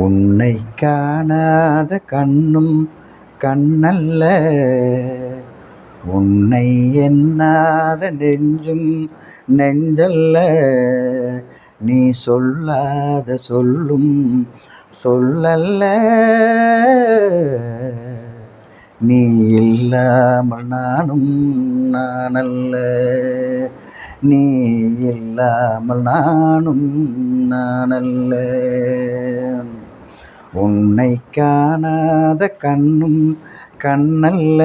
உன்னை காணாத கண்ணும் கண்ணல்ல, உன்னை எண்ணாத நெஞ்சும் நெஞ்சல்ல, நீ சொல்லாத சொல்லும் சொல்லல்ல, நீ இல்லாமல் நானும் நானல்ல, நீ இல்லாமல் நானும் நானல்ல. உன்னை காணாத கண்ணும் கண்ணல்ல,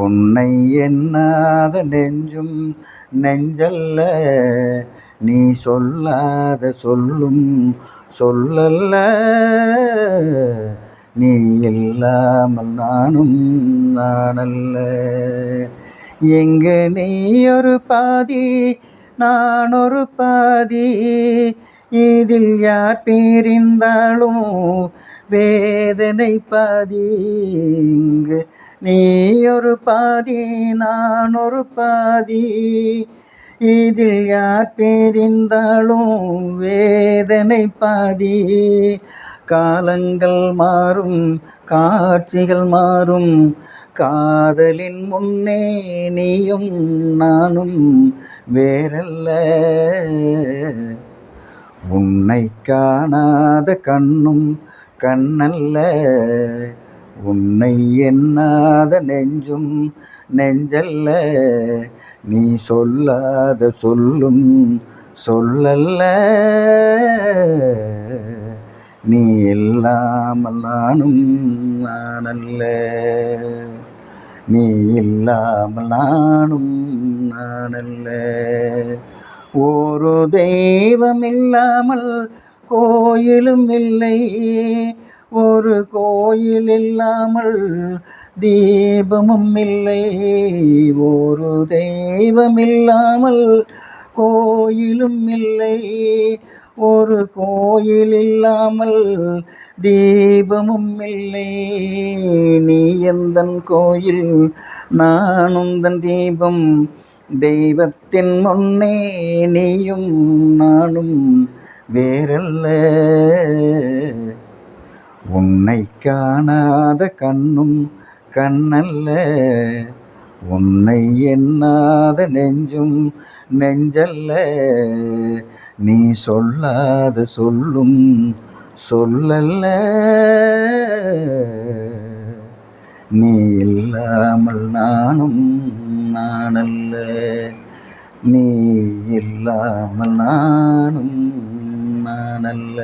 உன்னை எண்ணாத நெஞ்சும் நெஞ்சல்ல, நீ சொல்லாத சொல்லும் சொல்லல்ல, நீ இல்லாமல் நானும் நானல்ல. எங்கு நீ ஒரு பாதி நான் ஒரு பாதி, இதில் யார் பிரிந்தாலும் வேதனை பாதி. இங்கு நீ ஒரு பாதி நான் ஒரு பாதி, இதில் யார் பிரிந்தாலும் வேதனை பாதி. காலங்கள் மாறும் காட்சிகள் மாறும், காதலின் முன்னே நீயும் நானும் வேறல்ல. உன்னை காணாத கண்ணும் கண்ணல்ல, உன்னை எண்ணாத நெஞ்சும் நெஞ்சல்ல, நீ சொல்லாத சொல்லும் சொல்லல்ல, நீ இல்லாமல் நானும் நானல்ல, நீ இல்லாமல் நானும் நானல்ல. ஒரு தெய்வம் இல்லாமல் கோயிலும் இல்லை, ஒரு கோயில் இல்லாமல் தீபமும் இல்லை. ஒரு தெய்வம் இல்லாமல் கோயிலும் இல்லை, ஒரு கோயில் இல்லாமல் தீபமும் இல்லை. நீ எந்தன் கோயில் நான் உந்தன் தீபம், தெய்வத்தின் முன்னே நீயும் நானும் வேறல்ல. உன்னை காணாத கண்ணும் கண்ணல்ல, உன்னை எண்ணாத நெஞ்சும் நெஞ்சல்ல, நீ சொல்லாத சொல்லும் சொல்லல்ல, நீ இல்லாமல் நானும் நானல்ல, நீ இல்லாமல் நானும் நானல்ல.